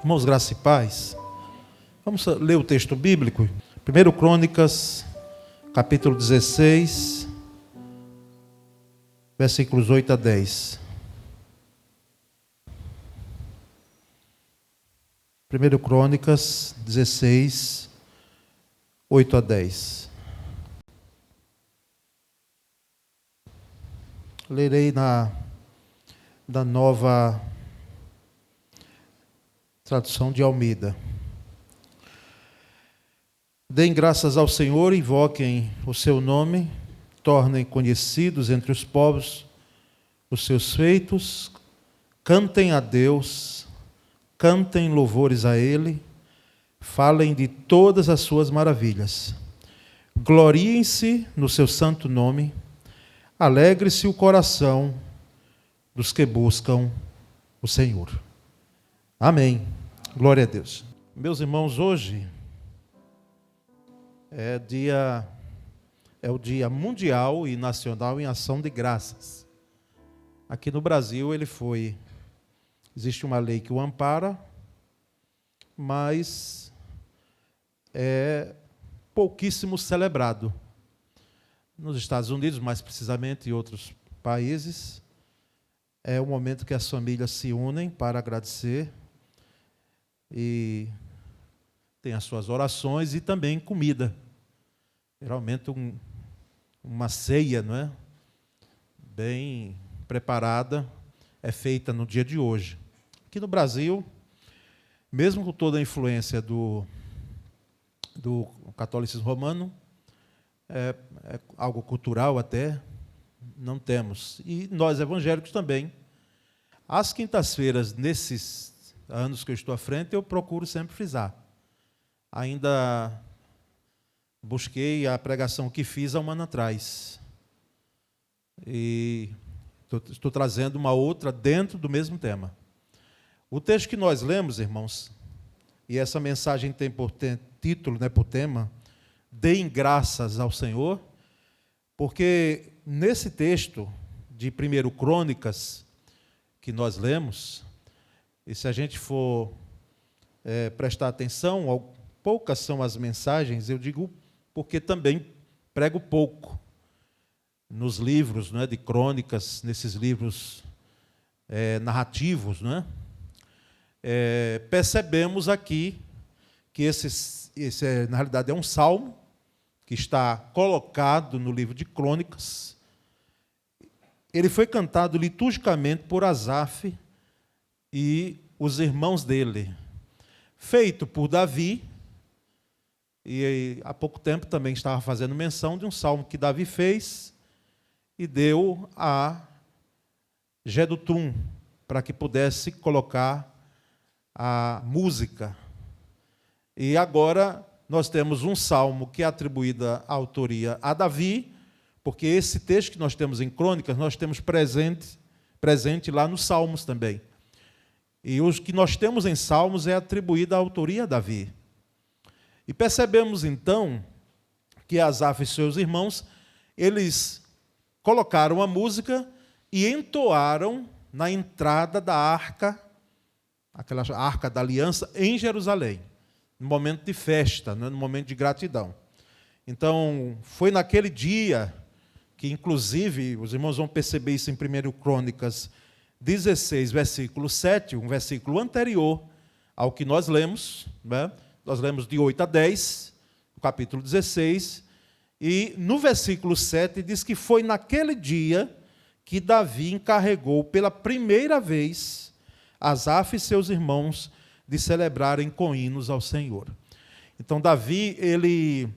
Irmãos, graça e paz. Vamos ler o texto bíblico. 1 Crônicas, capítulo 16, versículos 8 a 10. 1 Crônicas 16, 8 a 10. Lerei da nova tradução de Almeida. Deem graças ao Senhor, invoquem o seu nome, tornem conhecidos entre os povos os seus feitos, cantem a Deus, cantem louvores a Ele, falem de todas as suas maravilhas. Gloriem-se no seu santo nome, alegre-se o coração dos que buscam o Senhor. Amém. Glória a Deus. Meus irmãos, hoje é o Dia Mundial e Nacional em Ação de Graças. Aqui no Brasil existe uma lei que o ampara, mas é pouquíssimo celebrado. Nos Estados Unidos, mais precisamente, e outros países, é o momento que as famílias se unem para agradecer e tem as suas orações e também comida. Geralmente uma ceia, não é? Bem preparada, é feita no dia de hoje. Aqui no Brasil, mesmo com toda a influência do catolicismo romano, é algo cultural até, não temos. E nós evangélicos também. Às quintas-feiras, nesses anos que eu estou à frente, eu procuro sempre frisar. Ainda busquei a pregação que fiz há um ano atrás. E estou trazendo uma outra dentro do mesmo tema. O texto que nós lemos, irmãos, e essa mensagem tem por título, por tema, Deem graças ao Senhor, porque nesse texto de 1 Crônicas que nós lemos, e se a gente for prestar atenção, poucas são as mensagens, eu digo porque também prego pouco nos livros de crônicas, nesses livros narrativos. Percebemos aqui que esse na realidade é um salmo que está colocado no livro de Crônicas. Ele foi cantado liturgicamente por Asaf e os irmãos dele, feito por Davi, e há pouco tempo também estava fazendo menção de um salmo que Davi fez e deu a Jedutum para que pudesse colocar a música. E agora nós temos um salmo que é atribuída a autoria a Davi, porque esse texto que nós temos em Crônicas, nós temos presente lá nos Salmos também. E os que nós temos em Salmos é atribuída a autoria a Davi. E percebemos então que Asaf e seus irmãos, eles colocaram a música e entoaram na entrada da arca, aquela arca da aliança, em Jerusalém, no momento de festa, no momento de gratidão. Então, foi naquele dia que, inclusive, os irmãos vão perceber isso em 1 Crônicas 16, versículo 7, um versículo anterior ao que nós lemos, Nós lemos de 8 a 10, no capítulo 16, e no versículo 7 diz que foi naquele dia que Davi encarregou pela primeira vez Asaf e seus irmãos de celebrarem com hinos ao Senhor. Então, Davi, ele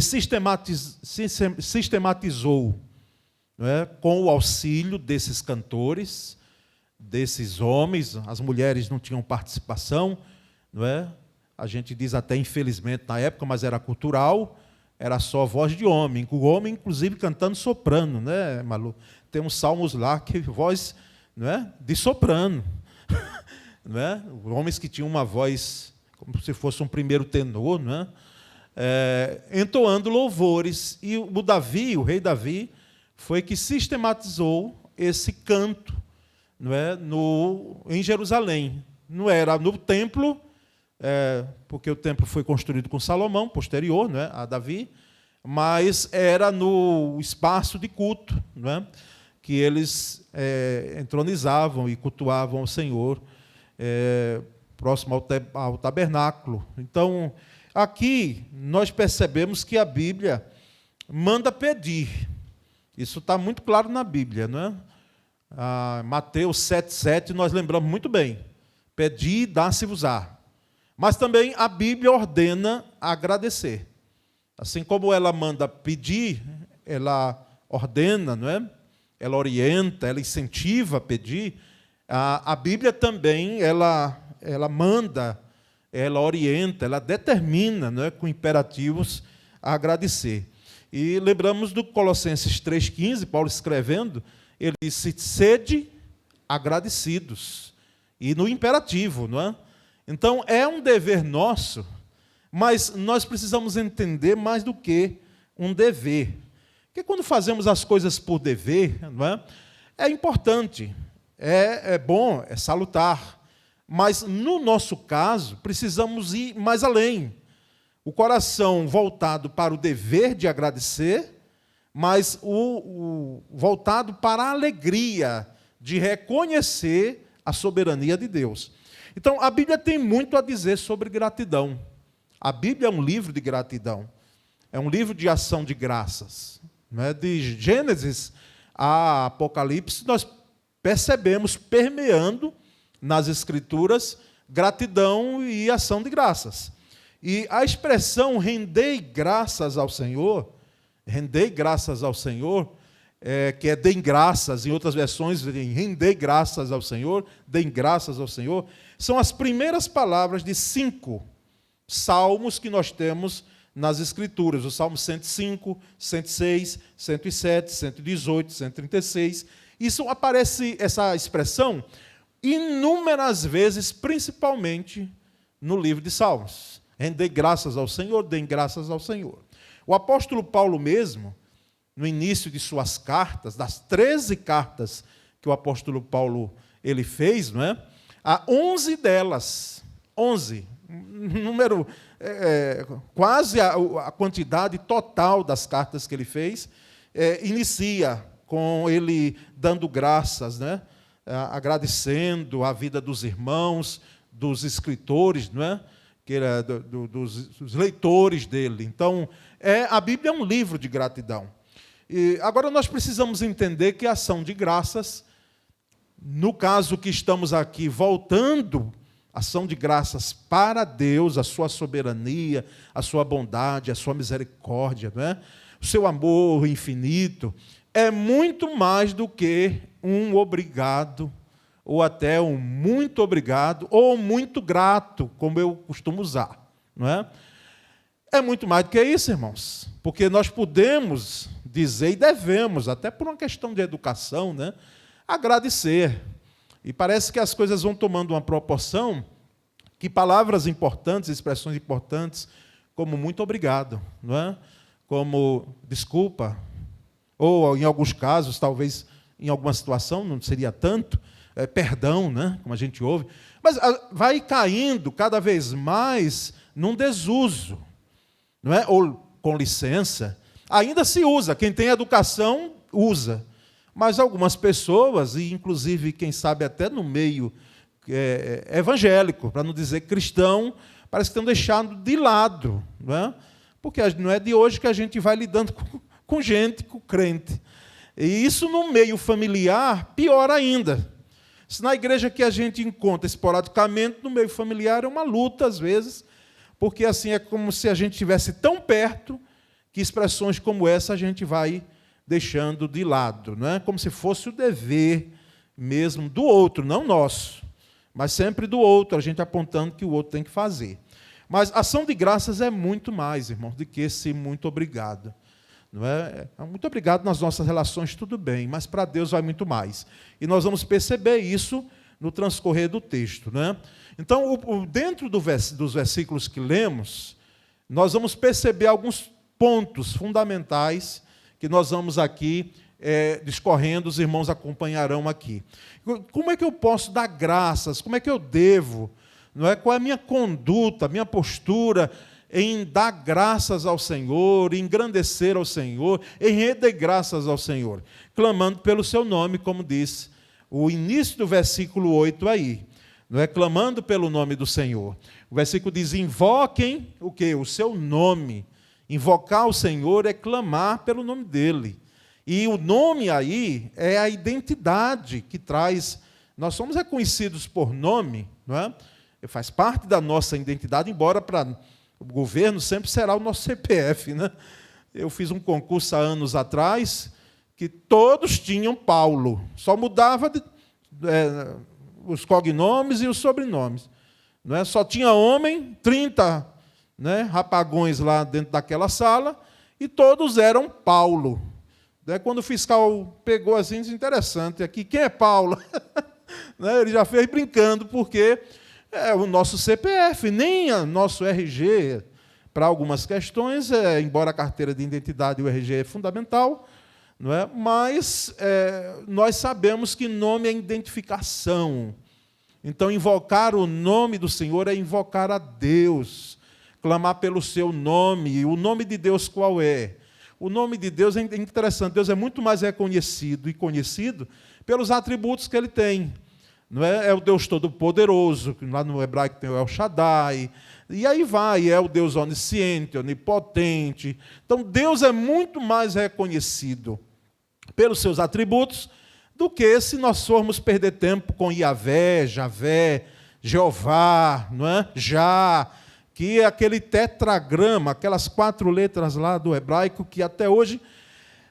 sistematizou, com o auxílio desses cantores, desses homens, as mulheres não tinham participação, A gente diz até infelizmente na época, mas era cultural, era só voz de homem, o homem inclusive cantando soprano, Malu? Tem uns salmos lá que voz, de soprano, Homens que tinham uma voz como se fosse um primeiro tenor, entoando louvores. E o rei Davi, foi que sistematizou esse canto em Jerusalém, não era no templo, porque o templo foi construído com Salomão, posterior, não é, a Davi, mas era no espaço de culto, não é, que eles entronizavam e cultuavam o Senhor, próximo ao tabernáculo. Então, aqui nós percebemos que a Bíblia manda pedir. Isso está muito claro na Bíblia, não é? Mateus 7,7 nós lembramos muito bem. Pedi e dá-se-vos-á. Mas também a Bíblia ordena agradecer. Assim como ela manda pedir, ela ordena, não é? Ela orienta, ela incentiva a pedir. A Bíblia também, ela manda, ela orienta, ela determina, não é? Com imperativos a agradecer. E lembramos do Colossenses 3,15, Paulo escrevendo, ele disse, sede agradecidos. E no imperativo, não é? Então, é um dever nosso, mas nós precisamos entender mais do que um dever. Porque quando fazemos as coisas por dever, não é? É importante, é bom, é salutar. Mas, no nosso caso, precisamos ir mais além. O coração voltado para o dever de agradecer, mas o voltado para a alegria de reconhecer a soberania de Deus. Então, a Bíblia tem muito a dizer sobre gratidão. A Bíblia é um livro de gratidão. É um livro de ação de graças. De Gênesis a Apocalipse, nós percebemos permeando nas Escrituras gratidão e ação de graças. E a expressão rendei graças ao Senhor, que é deem graças, em outras versões, rendei graças ao Senhor, deem graças ao Senhor, são as primeiras palavras de 5 salmos que nós temos nas Escrituras. O Salmo 105, 106, 107, 118, 136. Isso aparece, essa expressão, inúmeras vezes, principalmente no livro de Salmos. Rendei graças ao Senhor, deem graças ao Senhor. O apóstolo Paulo mesmo, no início de suas cartas, das 13 cartas que o apóstolo Paulo ele fez, não é? Há 11 delas, 11, número, quase a quantidade total das cartas que ele fez, inicia com ele dando graças, né? Agradecendo a vida dos irmãos, dos escritores, não é? Que era dos leitores dele. Então, a Bíblia é um livro de gratidão. E agora nós precisamos entender que a ação de graças, no caso que estamos aqui voltando, ação de graças para Deus, a sua soberania, a sua bondade, a sua misericórdia, não é? O seu amor infinito, é muito mais do que um obrigado, ou até um muito obrigado, ou muito grato, como eu costumo usar, não é? É muito mais do que isso, irmãos, porque nós podemos dizer e devemos, até por uma questão de educação, né, agradecer. E parece que as coisas vão tomando uma proporção que palavras importantes, expressões importantes, como muito obrigado, não é? Como desculpa, ou em alguns casos, talvez em alguma situação, não seria tanto, perdão, né, como a gente ouve, mas vai caindo cada vez mais num desuso, não é? Ou com licença, ainda se usa, quem tem educação usa, mas algumas pessoas, e inclusive, quem sabe até no meio evangélico, para não dizer cristão, parece que estão deixando de lado, não é? Porque não é de hoje que a gente vai lidando com gente, com crente. E isso no meio familiar, pior ainda. Se na igreja que a gente encontra esporadicamente, no meio familiar é uma luta, às vezes, porque assim é como se a gente estivesse tão perto que expressões como essa a gente vai deixando de lado, não é? Como se fosse o dever mesmo do outro, não nosso, mas sempre do outro, a gente apontando que o outro tem que fazer. Mas ação de graças é muito mais, irmãos, do que esse muito obrigado. Não é? Muito obrigado nas nossas relações, tudo bem, mas para Deus vai muito mais. E nós vamos perceber isso no transcorrer do texto. Né? Então, dentro dos versículos que lemos, nós vamos perceber alguns pontos fundamentais que nós vamos aqui discorrendo, os irmãos acompanharão aqui. Como é que eu posso dar graças? Como é que eu devo? Não é? Qual é a minha conduta, a minha postura em dar graças ao Senhor, em engrandecer ao Senhor, em render graças ao Senhor? Clamando pelo seu nome, como disse o início do versículo 8 aí. Não é? Clamando pelo nome do Senhor. O versículo diz: invoquem o quê? O seu nome. Invocar o Senhor é clamar pelo nome dele. E o nome aí é a identidade que traz. Nós somos reconhecidos por nome, não é? Faz parte da nossa identidade, embora para o governo sempre será o nosso CPF, né? Eu fiz um concurso há anos atrás que todos tinham Paulo, só mudava os cognomes e os sobrenomes. Não é? Só tinha homem, 30, né, rapagões lá dentro daquela sala, e todos eram Paulo. Quando o fiscal pegou assim, disse: interessante, aqui, quem é Paulo? Ele já fez brincando, porque é o nosso CPF, nem o nosso RG, para algumas questões, embora a carteira de identidade e o RG é fundamental, não é? Mas nós sabemos que nome é identificação. Então, invocar o nome do Senhor é invocar a Deus, clamar pelo seu nome. E o nome de Deus qual é? O nome de Deus é interessante. Deus é muito mais reconhecido e conhecido pelos atributos que ele tem. Não é? É o Deus Todo-Poderoso, que lá no hebraico tem o El Shaddai, e aí vai, é o Deus onisciente, onipotente. Então, Deus é muito mais reconhecido pelos seus atributos do que se nós formos perder tempo com Yahvé, Javé, Jeová, não é? Já, que é aquele tetragrama, aquelas 4 letras lá do hebraico que até hoje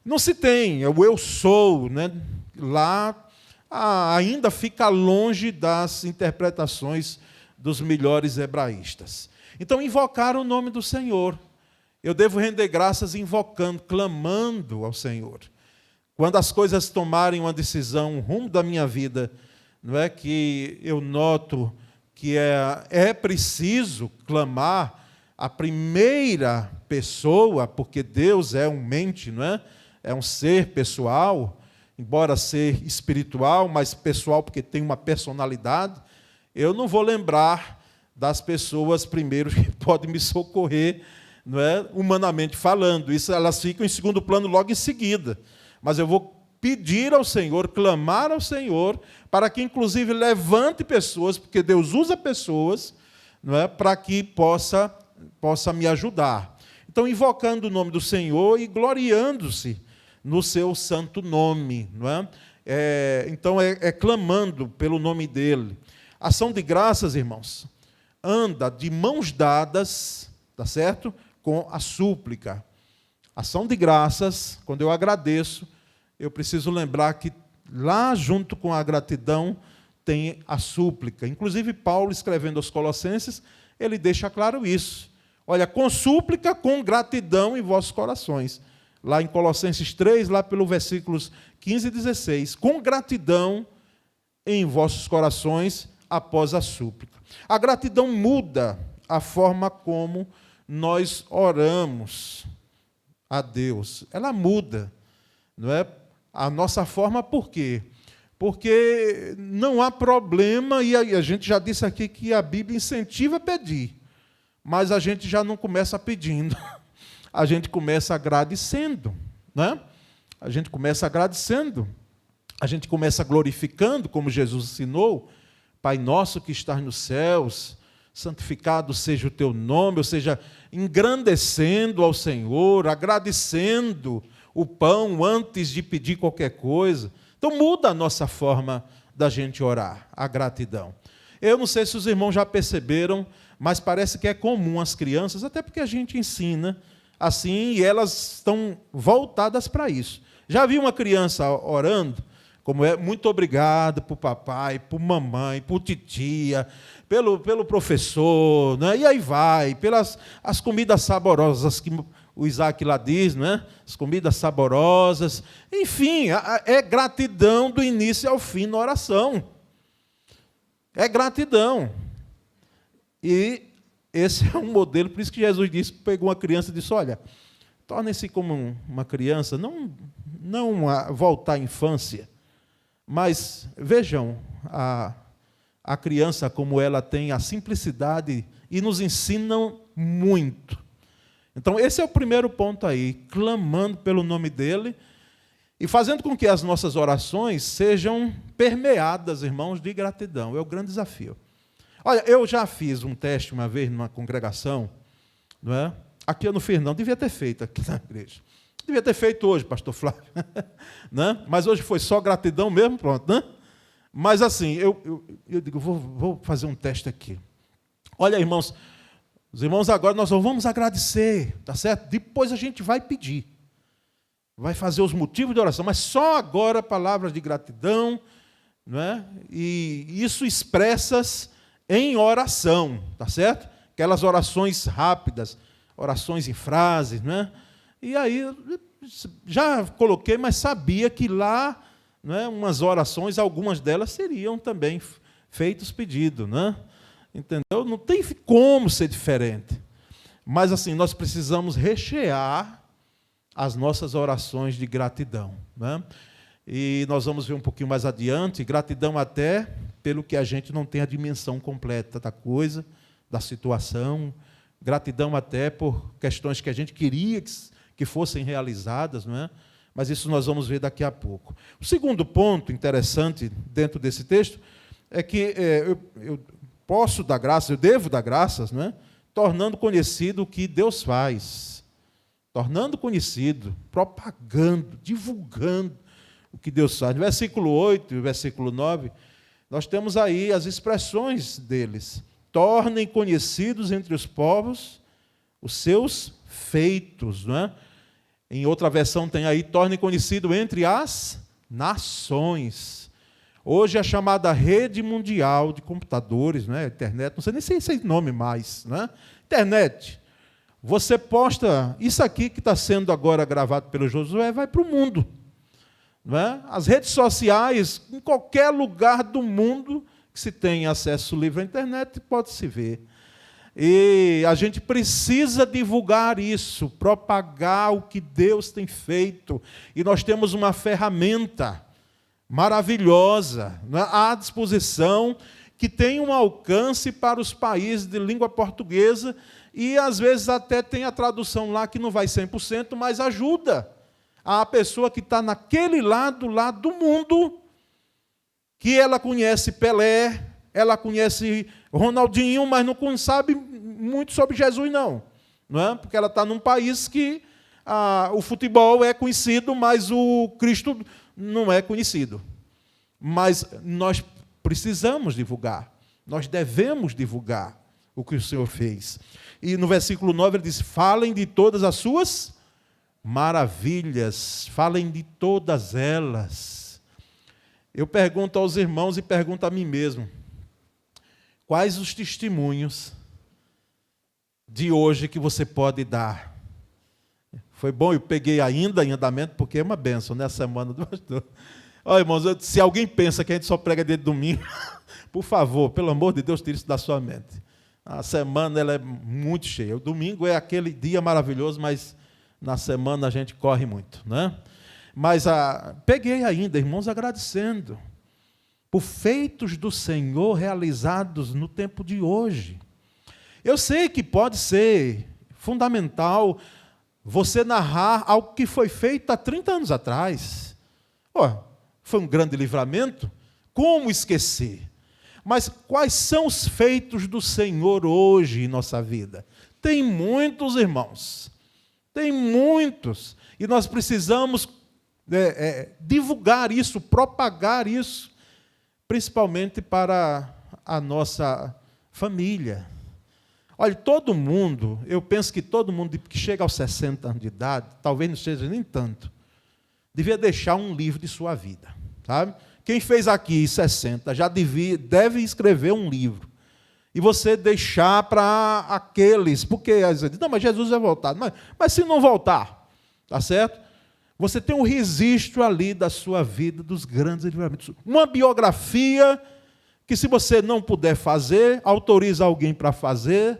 não se tem, é o eu sou, né? Lá ainda fica longe das interpretações dos melhores hebraístas. Então, invocar o nome do Senhor. Eu devo render graças invocando, clamando ao Senhor. Quando as coisas tomarem uma decisão, um rumo da minha vida, não é que eu noto que é preciso clamar a primeira pessoa, porque Deus é um mente, não é? É um ser pessoal, embora ser espiritual, mas pessoal porque tem uma personalidade. Eu não vou lembrar das pessoas primeiro que podem me socorrer, não é? Humanamente falando. Isso, elas ficam em segundo plano logo em seguida. Mas eu vou pedir ao Senhor, clamar ao Senhor, para que, inclusive, levante pessoas, porque Deus usa pessoas, não é, para que possa me ajudar. Então, invocando o nome do Senhor e gloriando-se no seu santo nome. Não é? Então, clamando pelo nome dele. Ação de graças, irmãos, anda de mãos dadas, tá certo? Com a súplica. Ação de graças, quando eu agradeço, eu preciso lembrar que lá junto com a gratidão tem a súplica. Inclusive, Paulo, escrevendo aos Colossenses, ele deixa claro isso. Olha, com súplica, com gratidão em vossos corações. Lá em Colossenses 3, lá pelos versículos 15 e 16. Com gratidão em vossos corações após a súplica. A gratidão muda a forma como nós oramos a Deus. Ela muda, não é? A nossa forma, por quê? Porque não há problema, e a gente já disse aqui que a Bíblia incentiva a pedir, mas a gente já não começa pedindo, a gente começa agradecendo, né? A gente começa agradecendo, a gente começa glorificando, como Jesus ensinou: Pai nosso que estás nos céus, santificado seja o teu nome, ou seja, engrandecendo ao Senhor, agradecendo o pão antes de pedir qualquer coisa. Então muda a nossa forma da gente orar, a gratidão. Eu não sei se os irmãos já perceberam, mas parece que é comum as crianças, até porque a gente ensina assim e elas estão voltadas para isso. Já vi uma criança orando, como é, muito obrigado por papai, por mamãe, por titia, pelo professor, né? E aí vai, pelas as comidas saborosas que o Isaac lá diz, né? As comidas saborosas. Enfim, é gratidão do início ao fim na oração. É gratidão. E esse é um modelo, por isso que Jesus disse, pegou uma criança e disse: olha, torne-se como uma criança, não não voltar à infância, mas vejam a criança como ela tem a simplicidade e nos ensinam muito. Então, esse é o primeiro ponto aí, clamando pelo nome dele e fazendo com que as nossas orações sejam permeadas, irmãos, de gratidão. É o grande desafio. Olha, eu já fiz um teste uma vez numa congregação, não é? Aqui eu não fiz, não, devia ter feito aqui na igreja. Devia ter feito hoje, pastor Flávio. Né? Mas hoje foi só gratidão mesmo, pronto. Né? Mas assim, eu digo, vou fazer um teste aqui. Olha, irmãos, os irmãos agora nós vamos agradecer, tá certo? Depois a gente vai pedir. Vai fazer os motivos de oração, mas só agora palavras de gratidão, não é? E isso expressas em oração, tá certo? Aquelas orações rápidas, orações em frases, né? E aí, já coloquei, mas sabia que lá, né, umas orações, algumas delas seriam também feitos pedido, né? Entendeu? Não tem como ser diferente. Mas, assim, nós precisamos rechear as nossas orações de gratidão, né? E nós vamos ver um pouquinho mais adiante, gratidão até pelo que a gente não tem a dimensão completa da coisa, da situação, gratidão até por questões que a gente queria que fossem realizadas, não é? Mas isso nós vamos ver daqui a pouco. O segundo ponto interessante dentro desse texto é que eu posso dar graças, eu devo dar graças, não é? Tornando conhecido o que Deus faz, tornando conhecido, propagando, divulgando o que Deus faz. No versículo 8 e versículo 9, nós temos aí as expressões deles. Tornem conhecidos entre os povos os seus feitos, não é? Em outra versão tem aí, tornem conhecido entre as nações. Hoje a chamada rede mundial de computadores, não é? Internet, não sei nem se é esse nome mais, não é? Internet. Você posta, isso aqui que está sendo agora gravado pelo Josué, vai para o mundo. Não é? As redes sociais, em qualquer lugar do mundo que se tem acesso livre à internet, pode-se ver. E a gente precisa divulgar isso, propagar o que Deus tem feito. E nós temos uma ferramenta maravilhosa, não é? À disposição, que tem um alcance para os países de língua portuguesa, e às vezes até tem a tradução lá que não vai 100%, mas ajuda a pessoa que está naquele lado lá do mundo, que ela conhece Pelé, ela conhece Ronaldinho, mas não sabe muito sobre Jesus, não é? Porque ela está num país que o futebol é conhecido, mas o Cristo não é conhecido. Mas nós precisamos divulgar, nós devemos divulgar o que o Senhor fez. E no versículo 9 ele diz, falem de todas as suas maravilhas, falem de todas elas. Eu pergunto aos irmãos e pergunto a mim mesmo, quais os testemunhos de hoje que você pode dar? Foi bom, eu peguei ainda em andamento, porque é uma bênção, né, a semana do pastor. Olha, irmãos, se alguém pensa que a gente só prega dia de domingo, por favor, pelo amor de Deus, tire isso da sua mente. A semana ela é muito cheia. O domingo é aquele dia maravilhoso, mas na semana a gente corre muito, né? Mas peguei ainda, irmãos, agradecendo por feitos do Senhor realizados no tempo de hoje. Eu sei que pode ser fundamental você narrar algo que foi feito há 30 anos atrás. Foi um grande livramento, como esquecer? Mas quais são os feitos do Senhor hoje em nossa vida? Tem muitos, irmãos, tem muitos, e nós precisamos divulgar isso, propagar isso, principalmente para a nossa família. Olha, todo mundo, eu penso que todo mundo que chega aos 60 anos de idade, talvez não seja nem tanto, devia deixar um livro de sua vida, sabe? Quem fez aqui 60 já deve escrever um livro. E você deixar para aqueles, porque às vezes, não, mas Jesus vai voltar. Mas se não voltar, tá certo? Você tem um registro ali da sua vida, dos grandes livramentos. Uma biografia que, se você não puder fazer, autoriza alguém para fazer,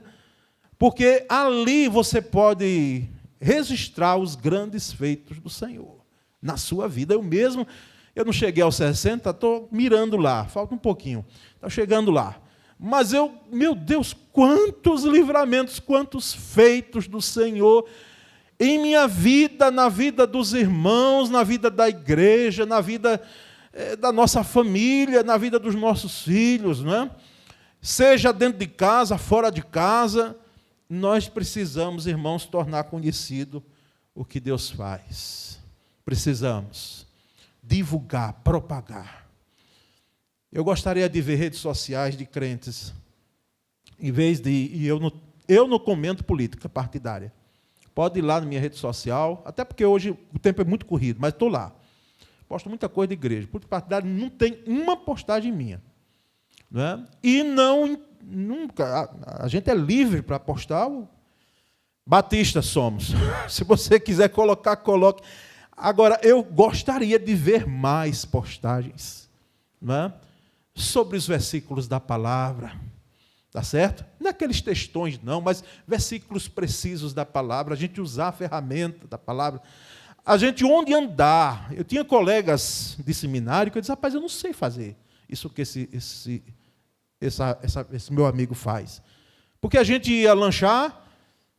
porque ali você pode registrar os grandes feitos do Senhor. na sua vida. Eu não cheguei aos 60, estou mirando lá, falta um pouquinho, estou chegando lá. Mas meu Deus, quantos livramentos, quantos feitos do Senhor em minha vida, na vida dos irmãos, na vida da igreja, na vida da nossa família, na vida dos nossos filhos, não é? Seja dentro de casa, fora de casa, nós precisamos, irmãos, tornar conhecido o que Deus faz. Precisamos divulgar, propagar. Eu gostaria de ver redes sociais de crentes, em vez de... E eu não comento política partidária. Pode ir lá na minha rede social, até porque hoje o tempo é muito corrido, mas estou lá. Posto muita coisa de igreja. Política partidária não tem uma postagem minha. Não é? E nunca... A gente é livre para postar. Batistas somos. Se você quiser colocar, coloque. Agora, eu gostaria de ver mais postagens, não é? Sobre os versículos da palavra, tá certo? Não é aqueles textões, não, mas versículos precisos da palavra, a gente usar a ferramenta da palavra, a gente onde andar. Eu tinha colegas de seminário que eu disse, rapaz, eu não sei fazer isso que esse meu amigo faz. Porque a gente ia lanchar,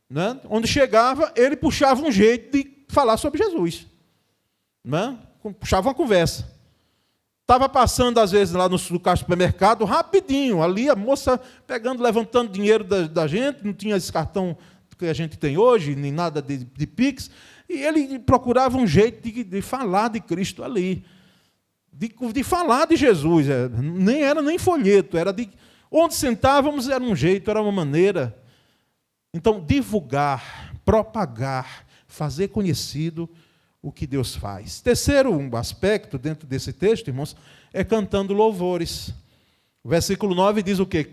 né? Onde chegava, ele puxava um jeito de falar sobre Jesus. Né? Puxava uma conversa. Estava passando, às vezes, lá no caixa do supermercado, rapidinho, ali a moça pegando, levantando dinheiro da gente, não tinha esse cartão que a gente tem hoje, nem nada de Pix, e ele procurava um jeito de falar de Cristo ali, de falar de Jesus. Nem era nem folheto, era de... Onde sentávamos era um jeito, era uma maneira. Então, divulgar, propagar, fazer conhecido o que Deus faz. Terceiro aspecto dentro desse texto, irmãos, é cantando louvores. O versículo 9 diz o quê?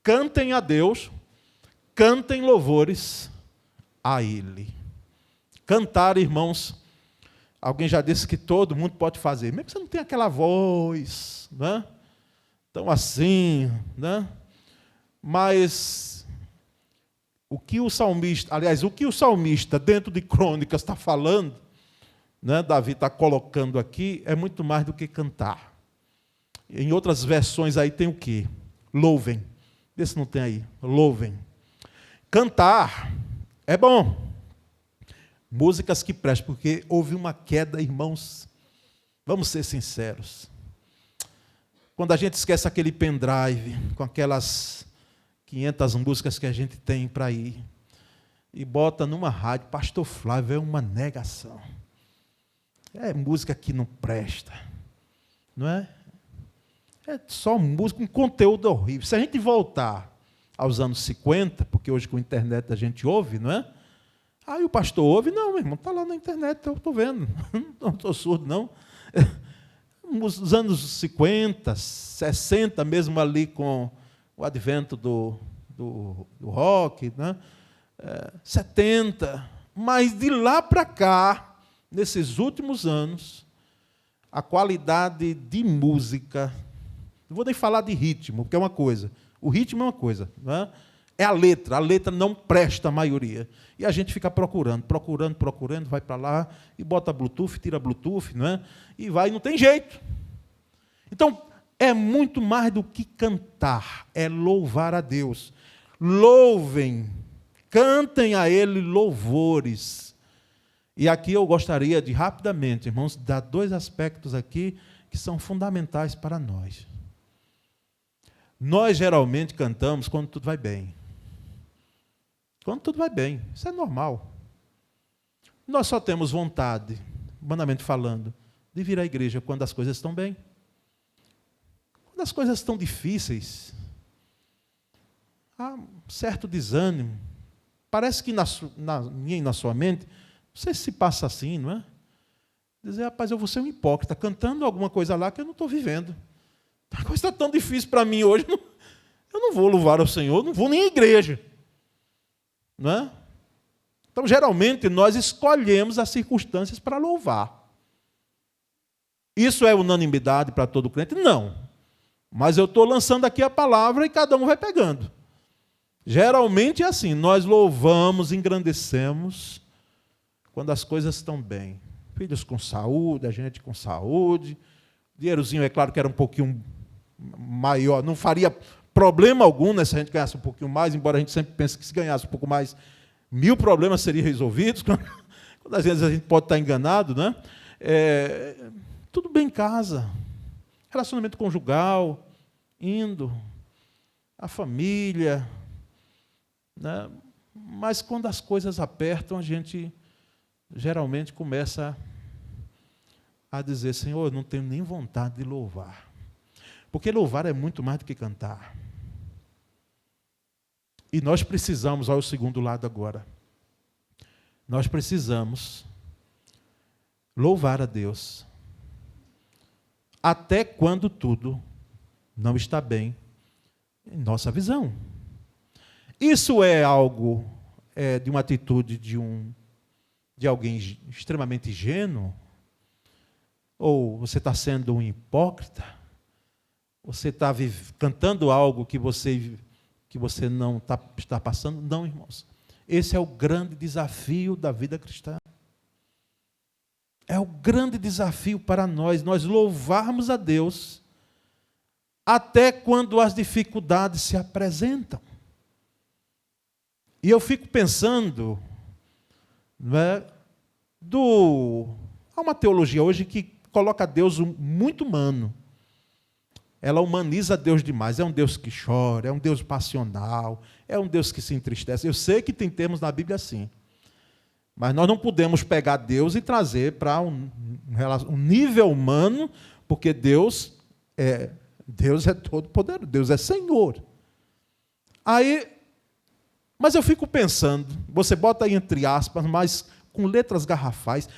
Cantem a Deus, cantem louvores a Ele. Cantar, irmãos, alguém já disse que todo mundo pode fazer, mesmo que você não tenha aquela voz, né? Então assim, né? Mas o que o salmista dentro de Crônicas está falando, né, Davi está colocando aqui, é muito mais do que cantar. Em outras versões aí tem o quê? Louvem. Vê se não tem aí. Louvem. Cantar é bom. Músicas que prestam, porque houve uma queda, irmãos. Vamos ser sinceros. Quando a gente esquece aquele pendrive, com aquelas 500 músicas que a gente tem para ir, e bota numa rádio, Pastor Flávio, é uma negação. É música que não presta, não é? É só música, um conteúdo horrível. Se a gente voltar aos anos 50, porque hoje com a internet a gente ouve, não é? Aí o pastor ouve, não, meu irmão, está lá na internet, eu estou vendo, não estou surdo, não. Nos anos 50, 60, mesmo ali com o advento do rock, né? 70, mas de lá para cá, nesses últimos anos, a qualidade de música, não vou nem falar de ritmo, porque é uma coisa, o ritmo é uma coisa, né? É a letra não presta a maioria. E a gente fica procurando, vai para lá, e bota Bluetooth, tira Bluetooth, não é? E vai, não tem jeito. Então, é muito mais do que cantar, é louvar a Deus. Louvem, cantem a Ele louvores. E aqui eu gostaria de, rapidamente, irmãos, dar 2 aspectos aqui que são fundamentais para nós. Nós geralmente cantamos quando tudo vai bem. Quando tudo vai bem, isso é normal. Nós só temos vontade, humanamente falando, de vir à igreja quando as coisas estão bem. Quando as coisas estão difíceis, há um certo desânimo. Parece que na minha e na sua mente, não sei se passa assim, não é? Dizer, rapaz, eu vou ser um hipócrita, cantando alguma coisa lá que eu não estou vivendo. A coisa está tão difícil para mim hoje, eu não vou louvar ao Senhor, não vou nem à igreja. Não é? Então, geralmente, nós escolhemos as circunstâncias para louvar. Isso é unanimidade para todo crente? Não. Mas eu estou lançando aqui a palavra e cada um vai pegando. Geralmente é assim, nós louvamos, engrandecemos quando as coisas estão bem. filhos com saúde, a gente com saúde. Dinheirozinho, é claro que era um pouquinho maior, não faria problema algum, né, se a gente ganhasse um pouquinho mais, embora a gente sempre pense que se ganhasse um pouco mais, 1000 problemas seriam resolvidos, quando às vezes a gente pode estar enganado, né? Tudo bem em casa, relacionamento conjugal, indo, a família, né? Mas quando as coisas apertam, a gente geralmente começa a dizer, Senhor, eu não tenho nem vontade de louvar. Porque louvar é muito mais do que cantar. E nós precisamos, olha o segundo lado agora, nós precisamos louvar a Deus até quando tudo não está bem em nossa visão. Isso é algo de uma atitude de alguém extremamente ingênuo? Ou você está sendo um hipócrita? Você está cantando algo que você não está passando? Não, irmãos. Esse é o grande desafio da vida cristã. É o grande desafio para nós louvarmos a Deus até quando as dificuldades se apresentam. E eu fico pensando, né, há uma teologia hoje que coloca Deus muito humano. Ela humaniza Deus demais. É um Deus que chora, é um Deus passional, é um Deus que se entristece. Eu sei que tem termos na Bíblia assim. Mas nós não podemos pegar Deus e trazer para um nível humano, porque Deus é todo poderoso, Deus é Senhor. Mas eu fico pensando, você bota aí entre aspas, mas com letras garrafais,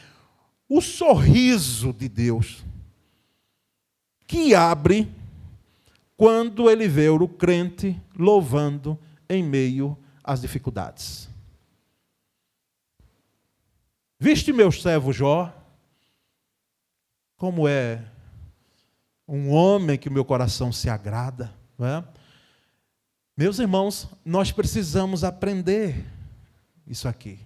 o sorriso de Deus que abre quando ele vê o crente louvando em meio às dificuldades. Viste meu servo Jó, como é um homem que o meu coração se agrada, não é? Meus irmãos, nós precisamos aprender isso aqui.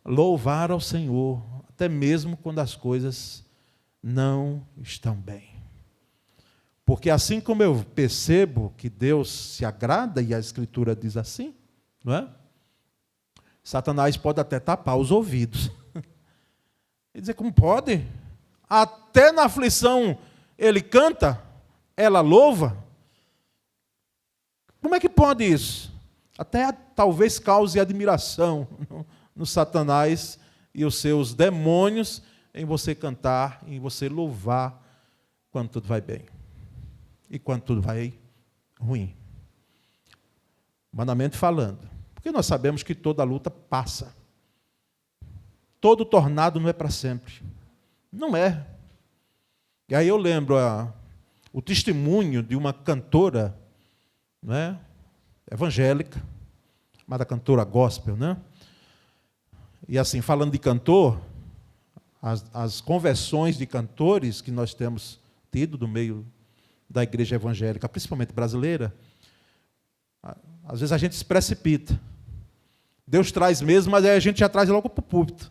Louvar ao Senhor, até mesmo quando as coisas não estão bem. Porque assim como eu percebo que Deus se agrada, e a Escritura diz assim, não é? Satanás pode até tapar os ouvidos. E dizer, como pode? Até na aflição ele canta, ela louva. Como é que pode isso? Até talvez cause admiração no Satanás e os seus demônios em você cantar, em você louvar quando tudo vai bem. E quando tudo vai ruim. Humanamente falando. Porque nós sabemos que toda luta passa. Todo tornado não é para sempre. Não é. E aí eu lembro o testemunho de uma cantora, né, evangélica, chamada cantora gospel, né? E assim, falando de cantor, as conversões de cantores que nós temos tido no meio da igreja evangélica, principalmente brasileira, às vezes a gente se precipita. Deus traz mesmo, mas aí a gente já traz logo para o púlpito.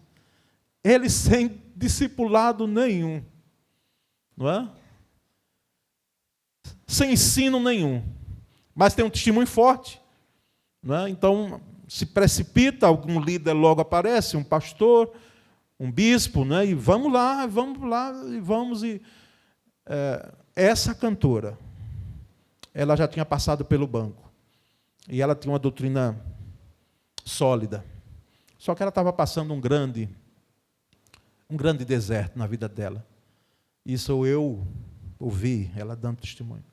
Ele sem discipulado nenhum, não é? Sem ensino nenhum, mas tem um testemunho forte, não é? Então se precipita, algum líder logo aparece, um pastor, um bispo, né? E vamos lá, essa cantora, ela já tinha passado pelo banco e ela tinha uma doutrina sólida, só que ela estava passando um grande deserto na vida dela. Isso eu ouvi ela dando testemunho.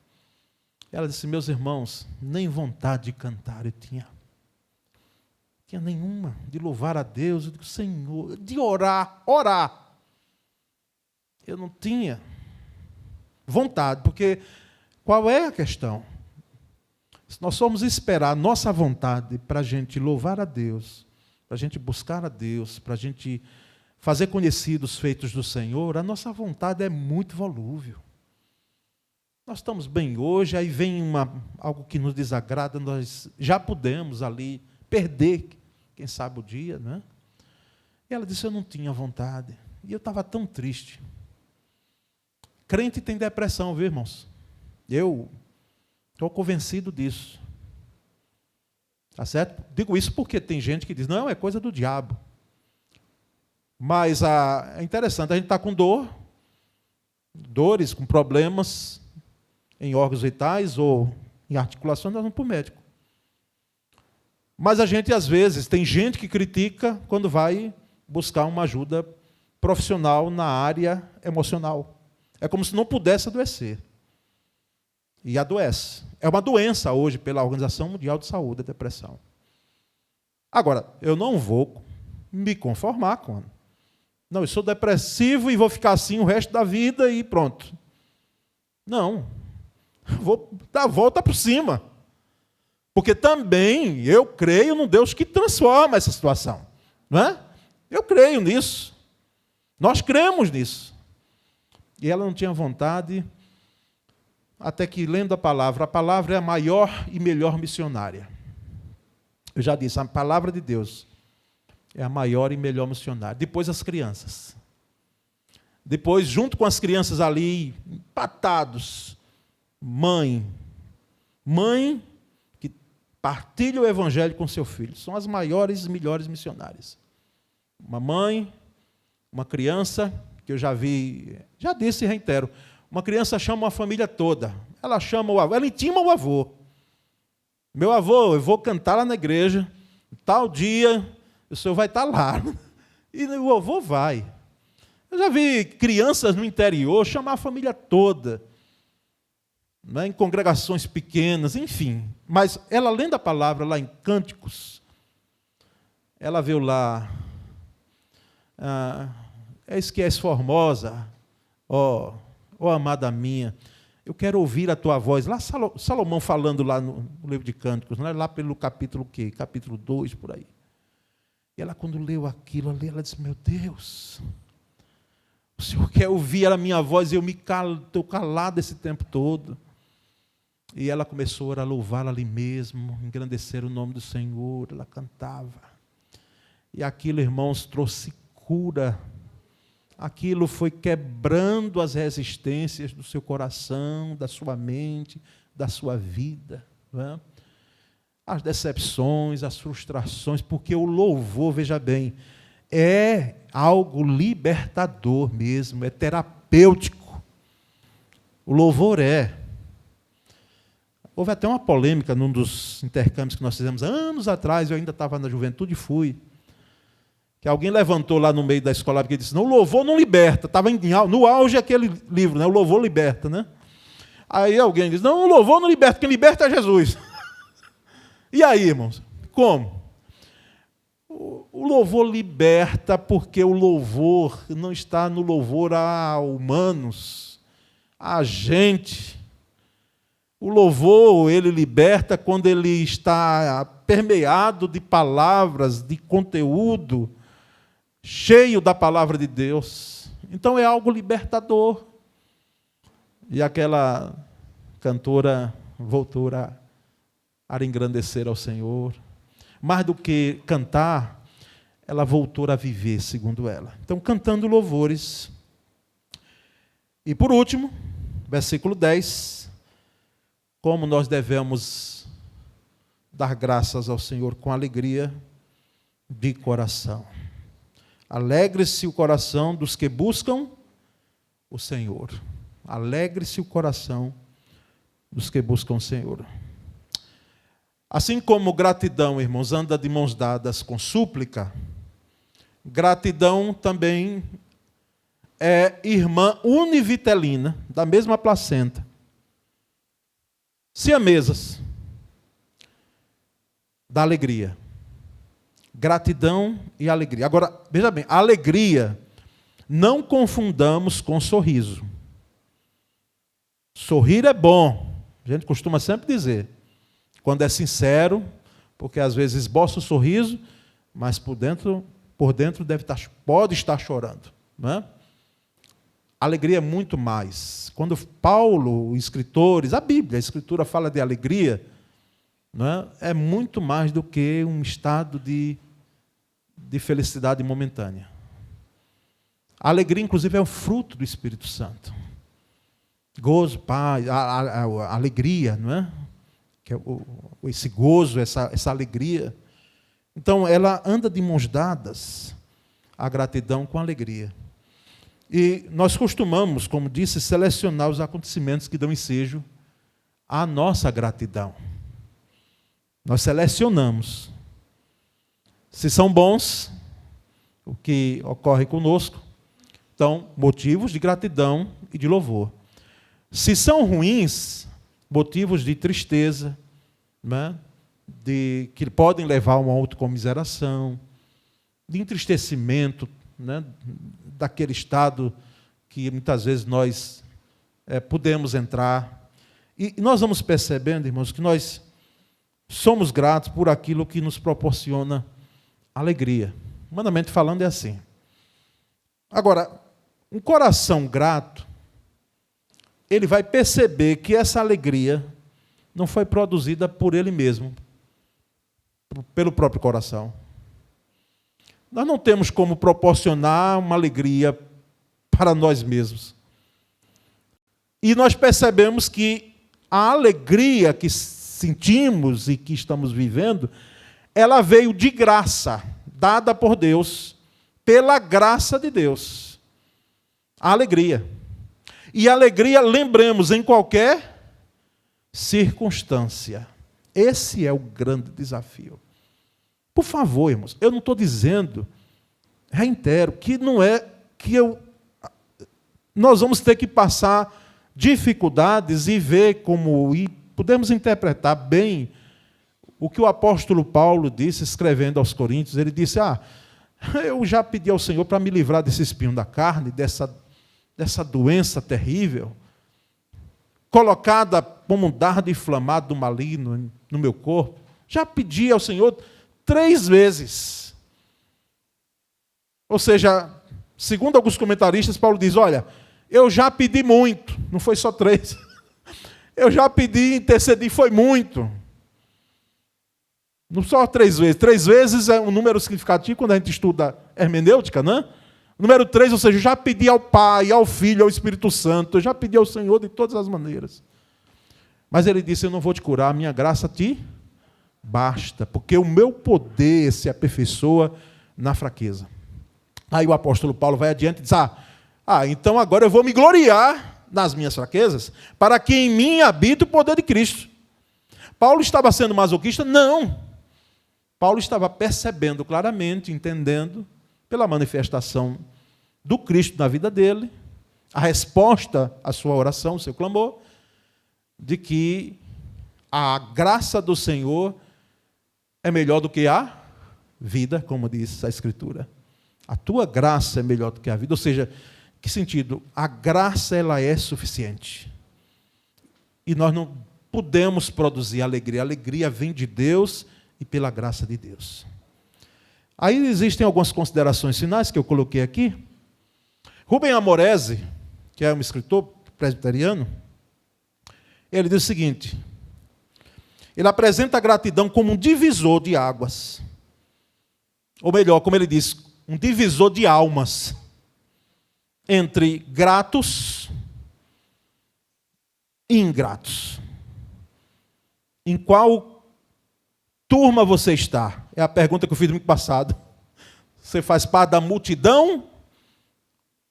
Ela disse, meus irmãos, nem vontade de cantar eu tinha nenhuma, de louvar a Deus, eu digo, Senhor, de orar, eu não tinha vontade, porque qual é a questão? Se nós formos esperar a nossa vontade para a gente louvar a Deus, para a gente buscar a Deus, para a gente fazer conhecidos os feitos do Senhor, a nossa vontade é muito volúvel. Nós estamos bem hoje, aí vem algo que nos desagrada, nós já podemos ali perder, quem sabe o dia, né? E ela disse, eu não tinha vontade. E eu estava tão triste. Crente tem depressão, viu, irmãos? Eu estou convencido disso. Tá certo? Digo isso porque tem gente que diz, não, é coisa do diabo. Mas é interessante, a gente está com dores, com problemas em órgãos vitais ou em articulações, nós vamos para o médico. Mas a gente, às vezes, tem gente que critica quando vai buscar uma ajuda profissional na área emocional. É como se não pudesse adoecer. E adoece. É uma doença hoje pela Organização Mundial de Saúde, a depressão. Agora, eu não vou me conformar com. Não, eu sou depressivo e vou ficar assim o resto da vida e pronto. Não. Vou dar a volta por cima. Porque também eu creio num Deus que transforma essa situação. Não é? Eu creio nisso. Nós cremos nisso. E ela não tinha vontade, até que, lendo a palavra é a maior e melhor missionária. Eu já disse, a palavra de Deus é a maior e melhor missionária. Depois as crianças. Depois, junto com as crianças ali, empatados, mãe que partilha o evangelho com seu filho. São as maiores e melhores missionárias. Uma mãe, uma criança, que eu já vi, já disse e reitero, uma criança chama a família toda. Ela chama o avô, ela intima o avô. Meu avô, eu vou cantar lá na igreja, tal dia, o senhor vai estar lá. E o avô vai. Eu já vi crianças no interior chamar a família toda, né, em congregações pequenas, enfim. Mas ela, lendo a palavra lá em Cânticos, ela viu lá, eis que és formosa, ó amada minha, eu quero ouvir a tua voz. Lá Salomão falando lá no livro de Cânticos, lá pelo capítulo o quê? Capítulo 2, por aí. E ela, quando leu aquilo ali, ela disse, meu Deus, o Senhor quer ouvir a minha voz e eu estou calado esse tempo todo. E ela começou a louvar ali mesmo, engrandecer o nome do Senhor, ela cantava. E aquilo, irmãos, trouxe cura. Aquilo foi quebrando as resistências do seu coração, da sua mente, da sua vida. Não é? As decepções, as frustrações, porque o louvor, veja bem, é algo libertador mesmo, é terapêutico. O louvor é. Houve até uma polêmica num dos intercâmbios que nós fizemos anos atrás, eu ainda estava na juventude e fui. Que alguém levantou lá no meio da escola e disse, não, o louvor não liberta. Estava no auge aquele livro, né? O louvor liberta, né? Aí alguém diz, não, o louvor não liberta, quem liberta é Jesus. E aí, irmãos, como? O louvor liberta porque o louvor não está no louvor a humanos, a gente. O louvor, ele liberta quando ele está permeado de palavras, de conteúdo, cheio da palavra de Deus. Então é algo libertador. E aquela cantora voltou a engrandecer ao Senhor. Mais do que cantar, ela voltou a viver, segundo ela. Então, cantando louvores. E por último, versículo 10, como nós devemos dar graças ao Senhor com alegria de coração. Alegre-se o coração dos que buscam o Senhor. Alegre-se o coração dos que buscam o Senhor. Assim como gratidão, irmãos, anda de mãos dadas com súplica, gratidão também é irmã univitelina, da mesma placenta. Siamesas da alegria. Gratidão e alegria. Agora, veja bem, a alegria não confundamos com sorriso. Sorrir é bom, a gente costuma sempre dizer, quando é sincero, porque às vezes esboça o sorriso, mas por dentro pode estar chorando. Não é? Alegria é muito mais. Quando Paulo, escritores, a Bíblia, a Escritura fala de alegria, não é? É muito mais do que um estado de felicidade momentânea. A alegria, inclusive, é o fruto do Espírito Santo. Gozo, paz, a alegria, não é? Que é esse gozo, essa alegria. Então, ela anda de mãos dadas, a gratidão com a alegria. E nós costumamos, como disse, selecionar os acontecimentos que dão ensejo à nossa gratidão. Nós selecionamos. Se são bons, o que ocorre conosco, então, motivos de gratidão e de louvor. Se são ruins, motivos de tristeza, né? Que podem levar a uma autocomiseração, de entristecimento, né? Daquele estado que muitas vezes nós podemos entrar. E nós vamos percebendo, irmãos, que nós somos gratos por aquilo que nos proporciona alegria. Humanamente falando, é assim. Agora, um coração grato, ele vai perceber que essa alegria não foi produzida por ele mesmo, pelo próprio coração. Nós não temos como proporcionar uma alegria para nós mesmos. E nós percebemos que a alegria que sentimos e que estamos vivendo, ela veio de graça, dada por Deus, pela graça de Deus. A alegria. E a alegria, lembremos, em qualquer circunstância. Esse é o grande desafio. Por favor, irmãos, eu não estou dizendo, reitero, que não é que nós vamos ter que passar dificuldades e ver como, e podemos interpretar bem o que o apóstolo Paulo disse, escrevendo aos Coríntios. Ele disse, eu já pedi ao Senhor para me livrar desse espinho da carne, dessa doença terrível, colocada como um dardo inflamado do maligno no meu corpo. Já pedi ao Senhor 3 vezes. Ou seja, segundo alguns comentaristas, Paulo diz, olha, eu já pedi muito, não foi só 3. Eu já pedi, intercedi, foi muito. Não só 3 vezes. 3 vezes é um número significativo quando a gente estuda hermenêutica, né? Número 3, ou seja, eu já pedi ao Pai, ao Filho, ao Espírito Santo, eu já pedi ao Senhor de todas as maneiras. Mas ele disse, eu não vou te curar, a minha graça te basta, porque o meu poder se aperfeiçoa na fraqueza. Aí o apóstolo Paulo vai adiante e diz, então agora eu vou me gloriar nas minhas fraquezas, para que em mim habite o poder de Cristo. Paulo estava sendo masoquista? Não. Paulo estava percebendo claramente, entendendo, pela manifestação do Cristo na vida dele, a resposta à sua oração, ao seu clamor, de que a graça do Senhor é melhor do que a vida, como diz a Escritura. A tua graça é melhor do que a vida. Ou seja, que sentido? A graça, ela é suficiente. E nós não podemos produzir alegria. A alegria vem de Deus e pela graça de Deus. Aí existem algumas considerações finais que eu coloquei aqui. Rubem Amorese, que é um escritor presbiteriano, ele diz o seguinte, ele apresenta a gratidão como um divisor de águas. Ou melhor, como ele diz, um divisor de almas entre gratos e ingratos. Em qual turma você está? É a pergunta que eu fiz no domingo passado. Você faz parte da multidão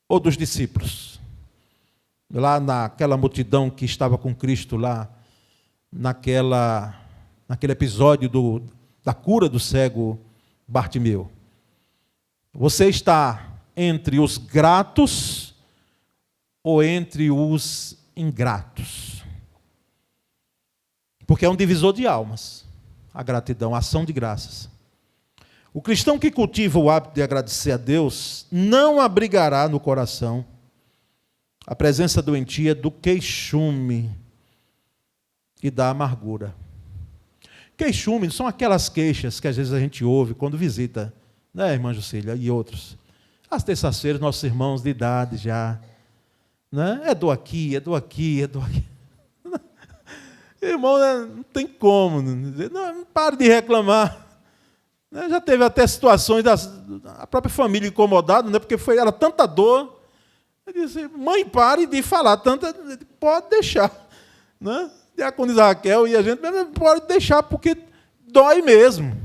ou dos discípulos? Lá naquela multidão que estava com Cristo, lá naquele episódio da cura do cego Bartimeu. Você está entre os gratos ou entre os ingratos? Porque é um divisor de almas, a gratidão, a ação de graças. O cristão que cultiva o hábito de agradecer a Deus não abrigará no coração a presença doentia do queixume e da amargura. Queixume são aquelas queixas que às vezes a gente ouve quando visita, né, irmã Juscelia e outros. Às terças-feiras, nossos irmãos de idade já, né? É do aqui, é do aqui, é do aqui. Irmão, não tem como. Não pare de reclamar. Né? Já teve até situações da própria família incomodada, né? Porque era tanta dor. Eu disse, mãe, pare de falar tanta. Pode deixar. Né? Diaconisa Raquel e a gente pode deixar, porque dói mesmo.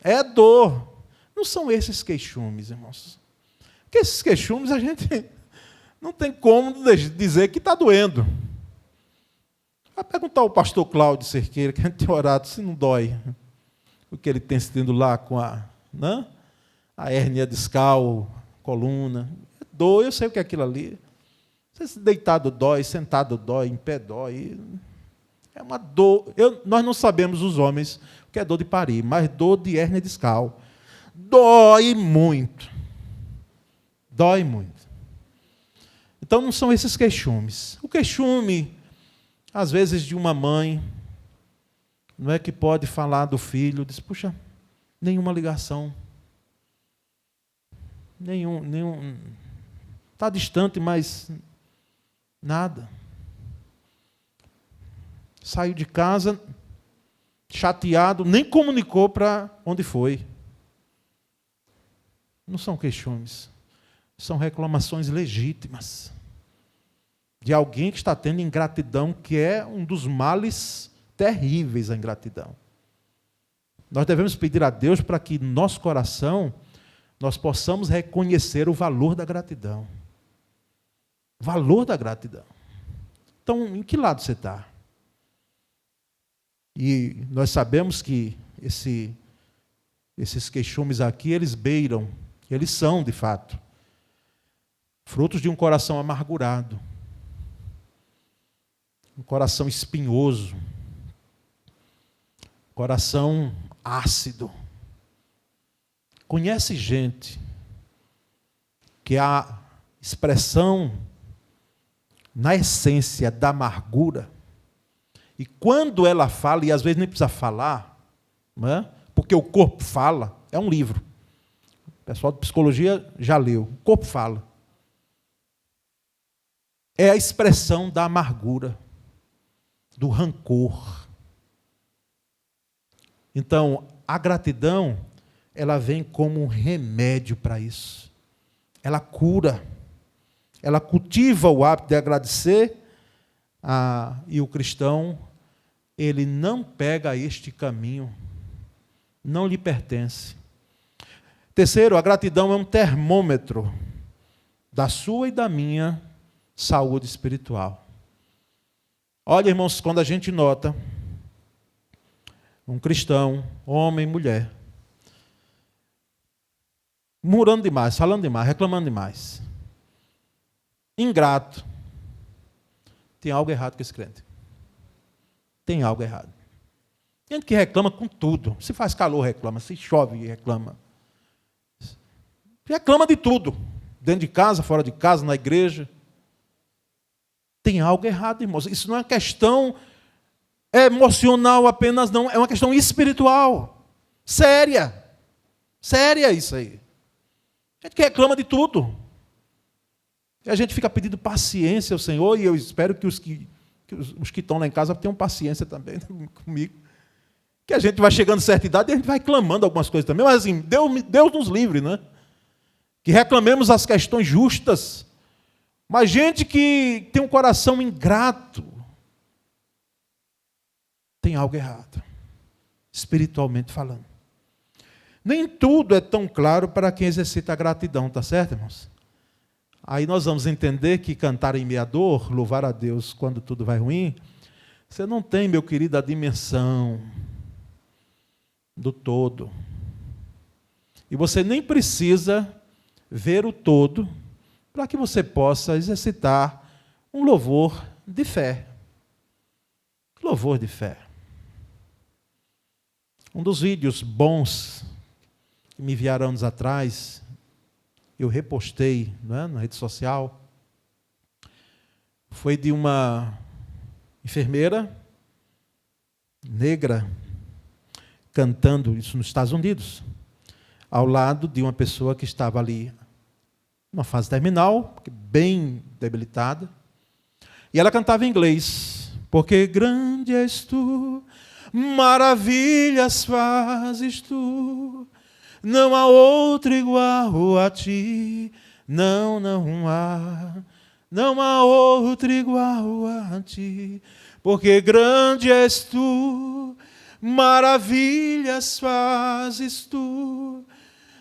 É dor. Não são esses queixumes, irmãos. Porque esses queixumes a gente não tem como dizer que está doendo. Vai perguntar ao pastor Cláudio Cerqueira, que a gente tem orado, se não dói. O que ele tem sentido lá com a hérnia discal, coluna. Dói, eu sei o que é aquilo ali. Se deitado dói, sentado dói, em pé dói. É uma dor. Nós não sabemos, os homens, o que é dor de parir, mas dor de hérnia discal. Dói muito. Dói muito. Então, não são esses queixumes. O queixume, às vezes, de uma mãe, não é que pode falar do filho, diz, puxa, nenhuma ligação. Está distante, mas nada. Saiu de casa, chateado, nem comunicou para onde foi. Não são queixumes, são reclamações legítimas de alguém que está tendo ingratidão, que é um dos males terríveis, a ingratidão. Nós devemos pedir a Deus para que no nosso coração nós possamos reconhecer o valor da gratidão. O valor da gratidão. Então, em que lado você está? E nós sabemos que esses queixumes aqui, eles beiram, eles são, de fato, frutos de um coração amargurado, um coração espinhoso, coração ácido. Conhece gente que a expressão na essência da amargura, e quando ela fala, e às vezes nem precisa falar, não é? Porque o corpo fala, é um livro. O pessoal de psicologia já leu. O corpo fala. É a expressão da amargura, do rancor. Então, a gratidão, ela vem como um remédio para isso. Ela cura. Ela cultiva o hábito de agradecer, e o cristão, ele não pega este caminho, não lhe pertence. Terceiro, a gratidão é um termômetro da sua e da minha saúde espiritual. Olha, irmãos, quando a gente nota um cristão, homem, mulher, murando demais, falando demais, reclamando demais, ingrato, tem algo errado com esse crente. Tem algo errado. Gente que reclama com tudo. Se faz calor, reclama. Se chove, reclama. Reclama de tudo. Dentro de casa, fora de casa, na igreja. Tem algo errado, irmãos. Isso não é uma questão emocional apenas, não. É uma questão espiritual. Séria. Séria isso aí. Gente que reclama de tudo. E a gente fica pedindo paciência ao Senhor, e eu espero que os que estão lá em casa tenham paciência também comigo. Que a gente vai chegando a certa idade e a gente vai clamando algumas coisas também, mas assim, Deus nos livre, né? Que reclamemos as questões justas. Mas gente que tem um coração ingrato, tem algo errado, espiritualmente falando. Nem tudo é tão claro para quem exercita a gratidão, tá certo, irmãos? Aí nós vamos entender que cantar em meia dor, louvar a Deus quando tudo vai ruim, você não tem, meu querido, a dimensão do todo. E você nem precisa ver o todo para que você possa exercitar um louvor de fé. Louvor de fé. Um dos vídeos bons que me enviaram anos atrás, eu repostei, não é, na rede social, foi de uma enfermeira negra cantando, isso nos Estados Unidos, ao lado de uma pessoa que estava ali numa fase terminal, bem debilitada, e ela cantava em inglês, porque grande és tu, maravilhas fazes tu. não há outro igual a ti. Não, não há. Não há outro igual a ti. Porque grande és tu, maravilhas fazes tu.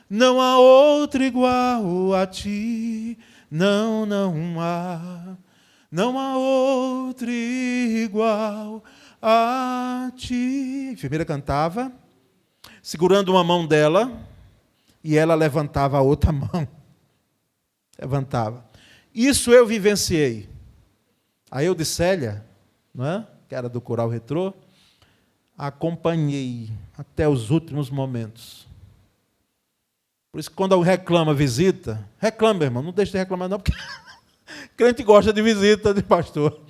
Não há outro igual a ti. Não, não há. Não há outro igual a ti. A enfermeira cantava, segurando uma mão dela, e ela levantava a outra mão. Levantava. Isso eu vivenciei. A Eudicélia, não é? Que era do Coral Retrô, acompanhei até os últimos momentos. Por isso que quando alguém reclama visita, reclama, irmão, não deixe de reclamar não, porque crente gosta de visita de pastor.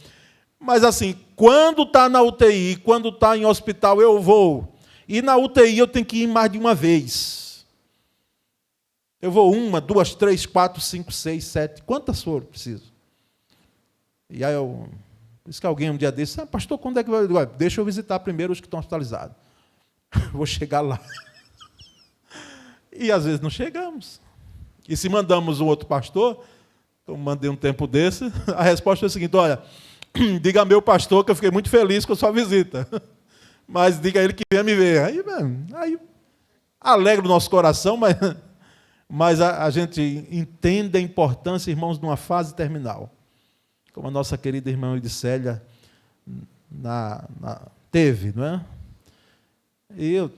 Mas assim, quando está na UTI, quando está em hospital, eu vou. E na UTI eu tenho que ir mais de uma vez. Eu vou 1, 2, 3, 4, 5, 6, 7. Quantas foram preciso? E aí por isso que alguém um dia disse, pastor, quando é que vai? Deixa eu visitar primeiro os que estão hospitalizados. Vou chegar lá. E às vezes não chegamos. E se mandamos um outro pastor, então mandei um tempo desse, a resposta foi a seguinte, olha, diga a meu pastor que eu fiquei muito feliz com a sua visita. Mas diga a ele que venha me ver. Aí alegra o nosso coração, mas a gente entende a importância, irmãos, de uma fase terminal. Como a nossa querida irmã Eudicélia teve, não é? E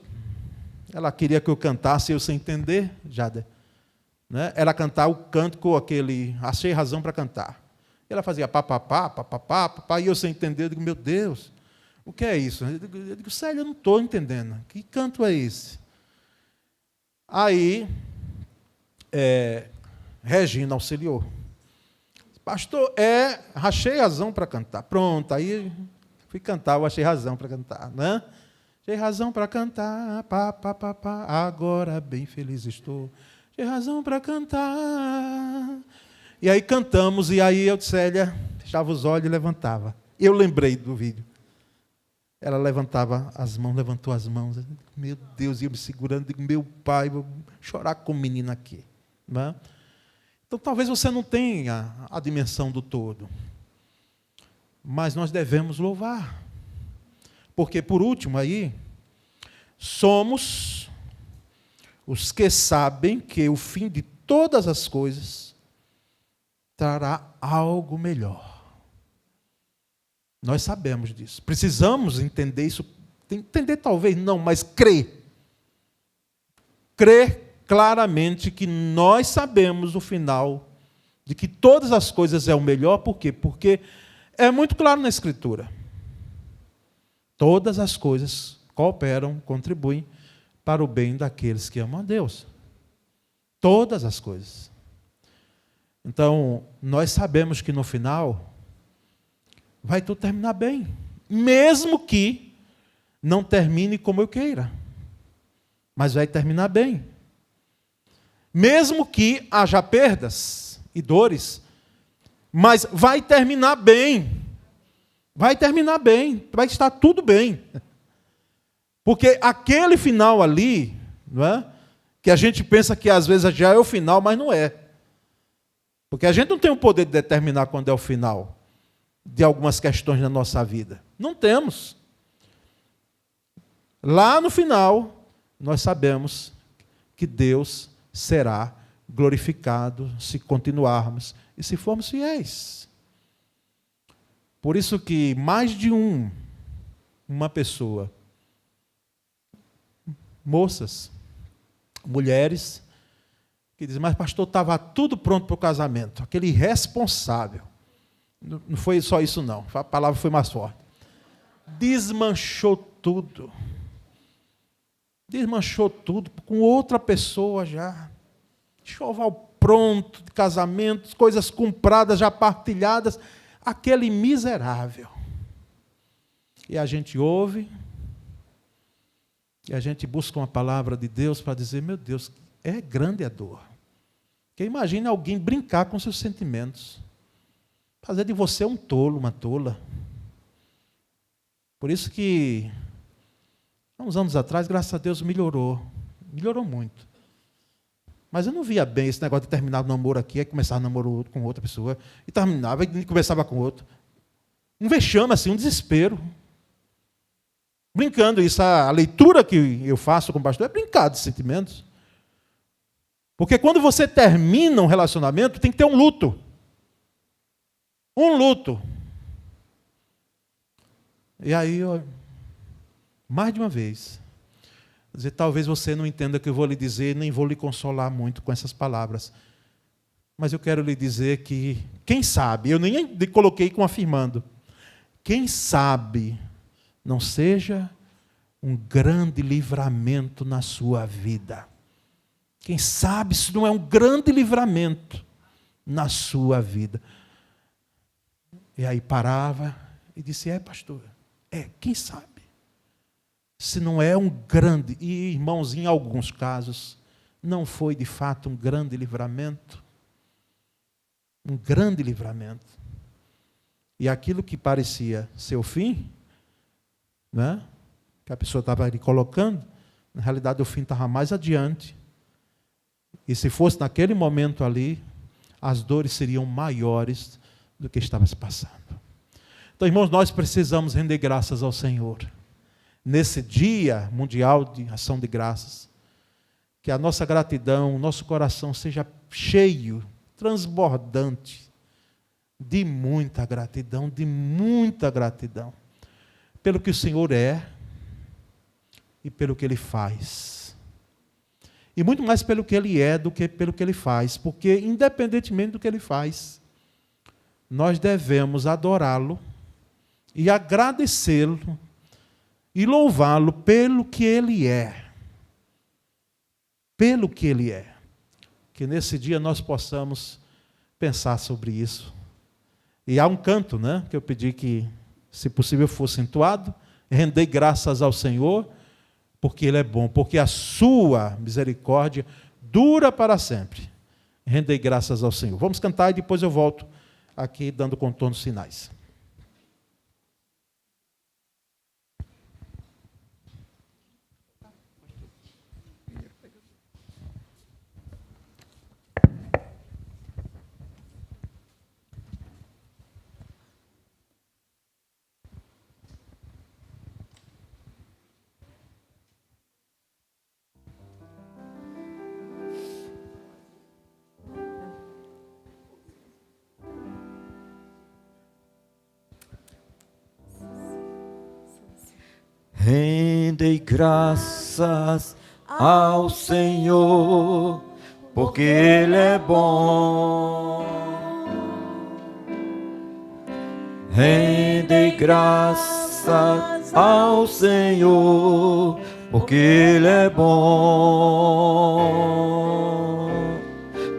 ela queria que eu cantasse, eu sem entender, Jade. Né? Ela cantar o canto com aquele, achei razão para cantar. Ela fazia papapá, papapá, papapá, e eu sem entender, eu digo, meu Deus, o que é isso? Eu digo, Célia, eu não estou entendendo. Que canto é esse? Aí, Regina auxiliou. Pastor, achei razão para cantar. Pronto, aí fui cantar, eu achei razão para cantar, né? Achei razão para cantar, pá, pá, pá, pá, agora bem feliz estou. Achei razão para cantar. E aí cantamos, e aí Eudicélia fechava os olhos e levantava. Eu lembrei do vídeo. Ela levantava as mãos, levantou as mãos. Meu Deus, ia me segurando, digo, meu pai, vou chorar com o menino aqui. Né? Então, talvez você não tenha a dimensão do todo. Mas nós devemos louvar. Porque, por último, aí, somos os que sabem que o fim de todas as coisas trará algo melhor. Nós sabemos disso. Precisamos entender isso. Entender talvez não, mas crer. Crer claramente que nós sabemos o final, de que todas as coisas é o melhor. Por quê? Porque é muito claro na Escritura. Todas as coisas cooperam, contribuem para o bem daqueles que amam a Deus. Todas as coisas. Então, nós sabemos que no final vai tudo terminar bem. Mesmo que não termine como eu queira. Mas vai terminar bem. Mesmo que haja perdas e dores, mas vai terminar bem. Vai terminar bem, vai estar tudo bem. Porque aquele final ali, não é? Que a gente pensa que às vezes já é o final, mas não é. Porque a gente não tem o poder de determinar quando é o final de algumas questões na nossa vida. Não temos. Lá no final, nós sabemos que Deus será glorificado se continuarmos e se formos fiéis. Por isso que mais de uma pessoa, moças, mulheres, que dizem, mas pastor, estava tudo pronto para o casamento. Aquele irresponsável. Não foi só isso não, a palavra foi mais forte. Desmanchou tudo. Desmanchou tudo com outra pessoa já. Enxoval pronto de casamento, coisas compradas, já partilhadas. Aquele miserável. E a gente ouve, e a gente busca uma palavra de Deus para dizer, meu Deus, é grande a dor. Porque imagine alguém brincar com seus sentimentos. Fazer de você um tolo, uma tola. Por isso que, há uns anos atrás, graças a Deus, melhorou. Melhorou muito. Mas eu não via bem esse negócio de terminar o namoro aqui, aí começava o namoro com outra pessoa, e terminava e começava com outro. Um vexame, assim, um desespero. Brincando, isso, a leitura que eu faço com o pastor é brincar de sentimentos. Porque quando você termina um relacionamento, tem que ter um luto. Um luto. E aí, mais de uma vez, dizer, talvez você não entenda o que eu vou lhe dizer, nem vou lhe consolar muito com essas palavras. Mas eu quero lhe dizer que, quem sabe, eu nem coloquei como afirmando, quem sabe não seja um grande livramento na sua vida. Quem sabe isso não é um grande livramento na sua vida. E aí parava e disse, pastor, quem sabe? Se não é um grande, e irmãos, em alguns casos, não foi de fato um grande livramento. Um grande livramento. E aquilo que parecia ser o fim, né, que a pessoa estava ali colocando, na realidade o fim estava mais adiante. E se fosse naquele momento ali, as dores seriam maiores do que estava se passando. Então, irmãos, nós precisamos render graças ao Senhor. Nesse dia mundial de ação de graças, que a nossa gratidão, o nosso coração seja cheio, transbordante, de muita gratidão, pelo que o Senhor é e pelo que Ele faz. E muito mais pelo que Ele é do que pelo que Ele faz, porque independentemente do que Ele faz, nós devemos adorá-lo e agradecê-lo e louvá-lo pelo que Ele é. Pelo que Ele é. Que nesse dia nós possamos pensar sobre isso. E há um canto, né, que eu pedi que, se possível, fosse entoado. Rendei graças ao Senhor, porque Ele é bom, porque a sua misericórdia dura para sempre. Rendei graças ao Senhor. Vamos cantar e depois eu volto aqui dando contornos finais. Rendei graças ao Senhor, porque Ele é bom. Rendei graças ao Senhor, porque Ele é bom.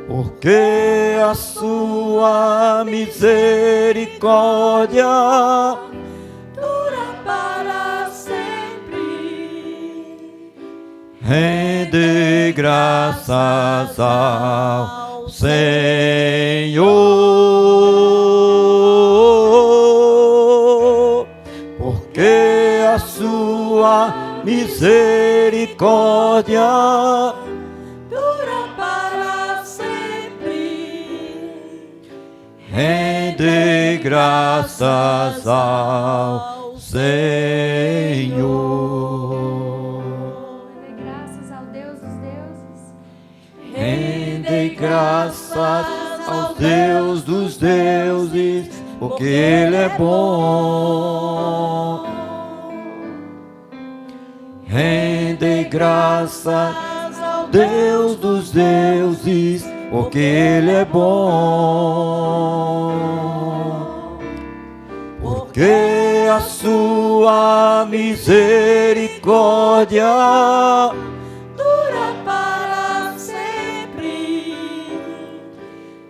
Porque a sua misericórdia rende graças ao Senhor, porque a sua misericórdia dura para sempre. Rende graças ao Senhor. Rendei graças ao Deus dos deuses, porque Ele é bom. Rendei graças ao Deus dos deuses, porque Ele é bom. Porque a sua misericórdia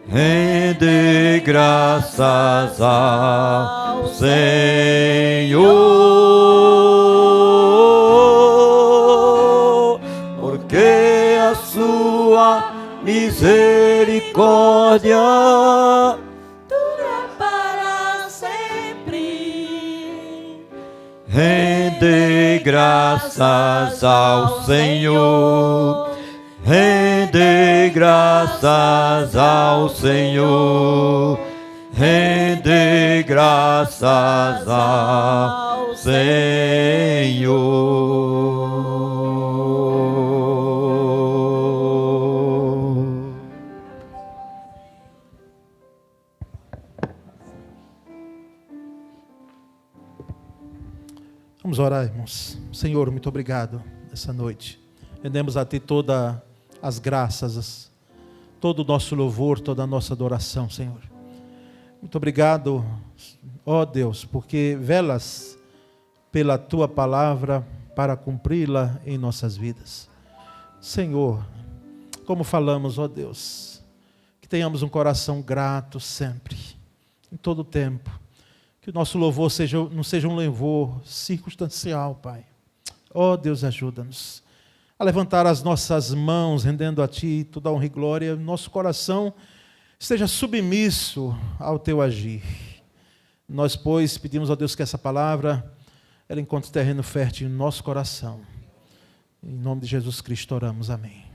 rende graças ao Senhor, porque a sua misericórdia dura para sempre. Rende graças ao Senhor. Rende rende graças ao Senhor, rende graças ao Senhor. Vamos orar, irmãos. Senhor, muito obrigado essa noite. Rendemos a Ti todas as graças, todo o nosso louvor, toda a nossa adoração, Senhor. Muito obrigado, ó Deus, porque velas pela Tua palavra para cumpri-la em nossas vidas. Senhor, como falamos, ó Deus, que tenhamos um coração grato sempre, em todo o tempo. Que o nosso louvor não seja um louvor circunstancial, Pai. Ó Deus, ajuda-nos a levantar as nossas mãos, rendendo a Ti toda a honra e glória. Nosso coração esteja submisso ao Teu agir. Nós, pois, pedimos a Deus que essa palavra ela encontre terreno fértil em nosso coração. Em nome de Jesus Cristo oramos, amém.